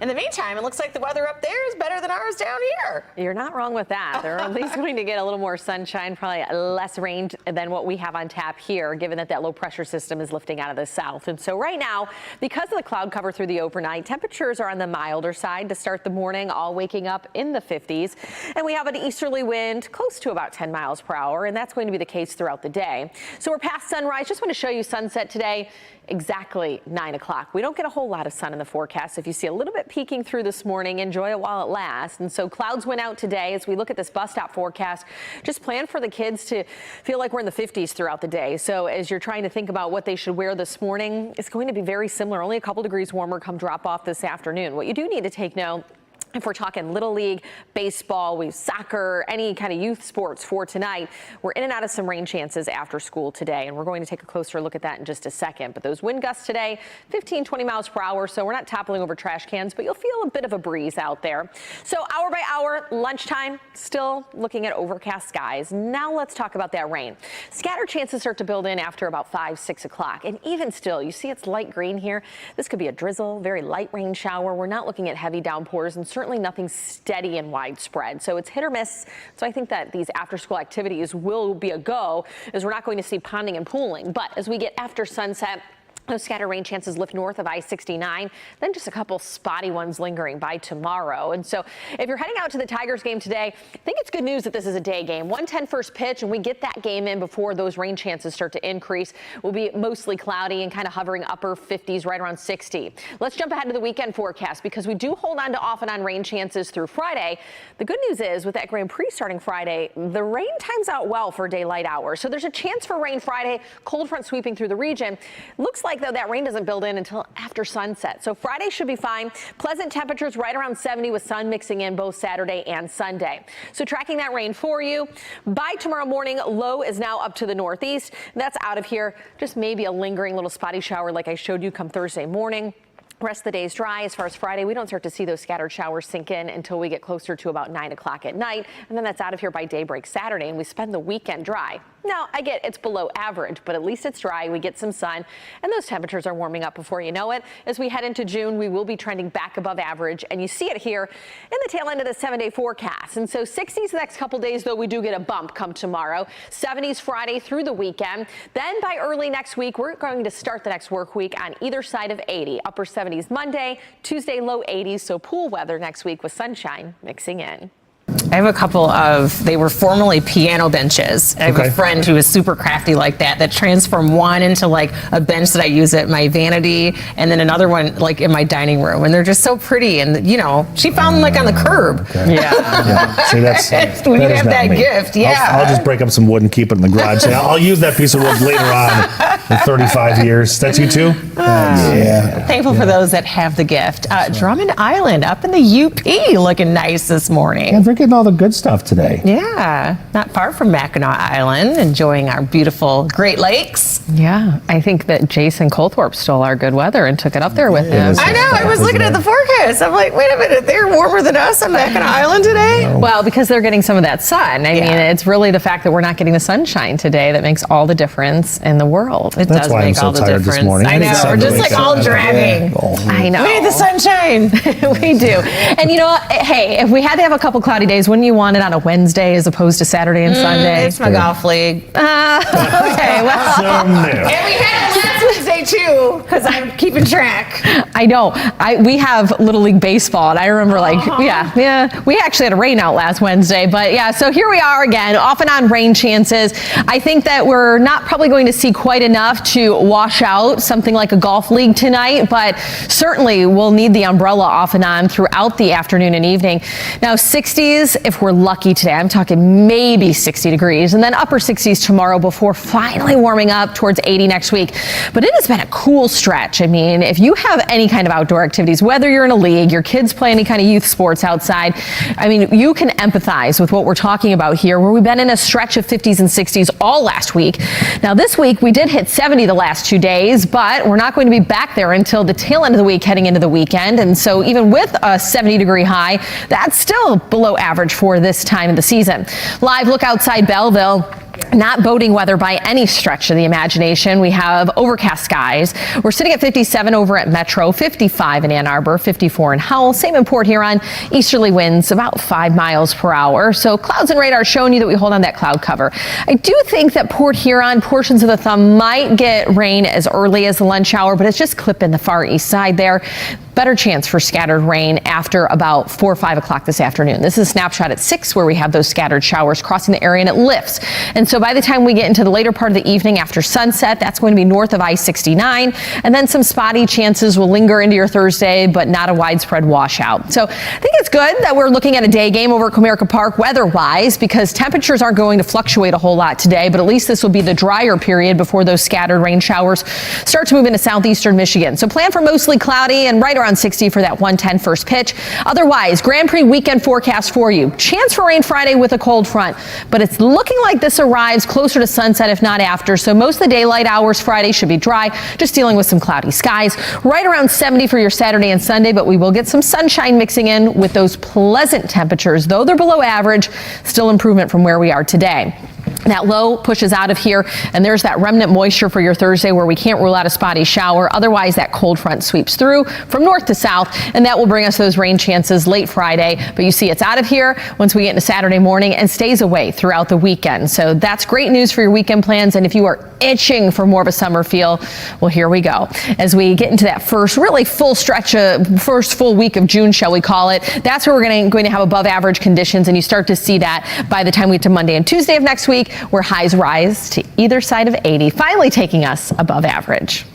In the meantime, it looks like the weather up there is better than ours down here. You're not wrong with that. They're at least going to get a little more sunshine, probably less rain than what we have on tap here, given that low pressure system is lifting out of the south. And so right now, because of the cloud cover through the overnight, temperatures are on the milder side to start the morning, all waking up in the 50s. And we have an easterly wind close to about 10 miles per hour, and that's going to be the case throughout the day. So we're past sunrise. Just want to show you sunset today. Exactly 9 o'clock. We don't get a whole lot of sun in the forecast. If you see a little bit peeking through this morning, enjoy it while it lasts. And so clouds went out today. As we look at this bus stop forecast, just plan for the kids to feel like we're in the 50s throughout the day. So as you're trying to think about what they should wear this morning, it's going to be very similar, only a couple degrees warmer come drop off this afternoon. What you do need to take note, if we're talking Little League, baseball, soccer, any kind of youth sports for tonight, we're in and out of some rain chances after school today, and we're going to take a closer look at that in just a second. But those wind gusts today, 15, 20 miles per hour, so we're not toppling over trash cans, but you'll feel a bit of a breeze out there. So hour by hour, lunchtime, still looking at overcast skies. Now let's talk about that rain. Scattered chances start to build in after about 5, 6 o'clock, and even still, you see it's light green here. This could be a drizzle, very light rain shower. We're not looking at heavy downpours, and certainly nothing steady and widespread. So it's hit or miss. So I think that these after school activities will be a go, as we're not going to see ponding and pooling. But as we get after sunset, those scattered rain chances lift north of I-69, then just a couple spotty ones lingering by tomorrow. And so if you're heading out to the Tigers game today, I think it's good news that this is a day game. 1:10 first pitch, and we get that game in before those rain chances start to increase. We'll be mostly cloudy and kind of hovering upper 50s, right around 60. Let's jump ahead to the weekend forecast, because we do hold on to off and on rain chances through Friday. The good news is, with that Grand Prix starting Friday, the rain times out well for daylight hours. So there's a chance for rain Friday, cold front sweeping through the region. Looks like, though, that rain doesn't build in until after sunset. So Friday should be fine. Pleasant temperatures right around 70 with sun mixing in both Saturday and Sunday. So tracking that rain for you. By tomorrow morning, low is now up to the northeast. That's out of here. Just maybe a lingering little spotty shower like I showed you come Thursday morning. Rest of the day is dry. As far as Friday, we don't start to see those scattered showers sink in until we get closer to about 9 o'clock at night. And then that's out of here by daybreak Saturday, and we spend the weekend dry. Now, I get it's below average, but at least it's dry. We get some sun, and those temperatures are warming up before you know it. As we head into June, we will be trending back above average, and you see it here in the tail end of the 7-day forecast. And so 60s the next couple days, though, we do get a bump come tomorrow. 70s Friday through the weekend. Then by early next week, we're going to start the next work week on either side of 80. Upper 70s Monday, Tuesday low 80s, so pool weather next week with sunshine mixing in. I have a couple of, they were formerly piano benches. I have a friend who is super crafty like that transformed one into like a bench that I use at my vanity, and then another one like in my dining room. And they're just so pretty. And you know, she found them like on the curb. Yeah. See, that's when you have that gift. Yeah. I'll just break up some wood and keep it in the garage. I'll use that piece of wood later on in 35 years. That's you too? Thankful for those that have the gift. Drummond Island up in the UP looking nice this morning. Yeah, we're getting all the good stuff today. Yeah, not far from Mackinac Island, enjoying our beautiful Great Lakes. Yeah, I think that Jason Colthorpe stole our good weather and took it up there with him. I know, I was looking at the forecast. I'm like, wait a minute, they're warmer than us on Mackinac Island today? Well, because they're getting some of that sun. I mean, it's really the fact that we're not getting the sunshine today that makes all the difference in the world. That's does why make I'm so all the tired difference. this morning. I know, we're just like all dragging. I know. We need the sunshine. We do. And you know what? Hey, if we had to have a couple cloudy days, wouldn't you want it on a Wednesday as opposed to Saturday and Sunday? It's my golf league. Okay, well. And we had it last Wednesday too, because I'm keeping track. I know. We have Little League baseball, and I remember we actually had a rain out last Wednesday, but yeah, so here we are again, off and on rain chances. I think that we're not probably going to see quite enough to wash out something like a golf league tonight, but certainly we'll need the umbrella off and on throughout the afternoon and evening. Now 60s, if we're lucky today, I'm talking maybe 60 degrees, and then upper 60s tomorrow before finally warming up towards 80 next week. But it has been a cool stretch. I mean, if you have any kind of outdoor activities, whether you're in a league, your kids play any kind of youth sports outside, I mean, you can empathize with what we're talking about here, where we've been in a stretch of 50s and 60s all last week. Now this week we did hit 70 the last 2 days, but we're not going to be back there until the tail end of the week heading into the weekend. And so even with a 70-degree high, that's still below average for this time of the season. Live look outside Belleville. Not boating weather by any stretch of the imagination. We have overcast skies. We're sitting at 57 over at Metro, 55 in Ann Arbor, 54 in Howell. Same in Port Huron. Easterly winds about 5 miles per hour. So clouds and radar showing you that we hold on that cloud cover. I do think that Port Huron, portions of the thumb might get rain as early as the lunch hour, but it's just clipping the far east side there. Better chance for scattered rain after about 4 or 5 o'clock this afternoon. This is a snapshot at 6 where we have those scattered showers crossing the area and it lifts. And so by the time we get into the later part of the evening after sunset, that's going to be north of I-69. And then some spotty chances will linger into your Thursday, but not a widespread washout. So I think it's good that we're looking at a day game over at Comerica Park weather-wise because temperatures aren't going to fluctuate a whole lot today, but at least this will be the drier period before those scattered rain showers start to move into southeastern Michigan. So plan for mostly cloudy and right around 60 for that 110 first pitch. Otherwise, Grand Prix weekend forecast for you. Chance for rain Friday with a cold front, but it's looking like this arrives closer to sunset, if not after. So most of the daylight hours Friday should be dry, just dealing with some cloudy skies. Right around 70 for your Saturday and Sunday, but we will get some sunshine mixing in with those pleasant temperatures. Though they're below average, still improvement from where we are today. That low pushes out of here, and there's that remnant moisture for your Thursday where we can't rule out a spotty shower. Otherwise, that cold front sweeps through from north to south, and that will bring us those rain chances late Friday. But you see it's out of here once we get into Saturday morning and stays away throughout the weekend. So that's great news for your weekend plans. And if you are itching for more of a summer feel, well, here we go. As we get into that first really full stretch, first full week of June, shall we call it, that's where we're going to have above average conditions. And you start to see that by the time we get to Monday and Tuesday of next week, where highs rise to either side of 80, finally taking us above average.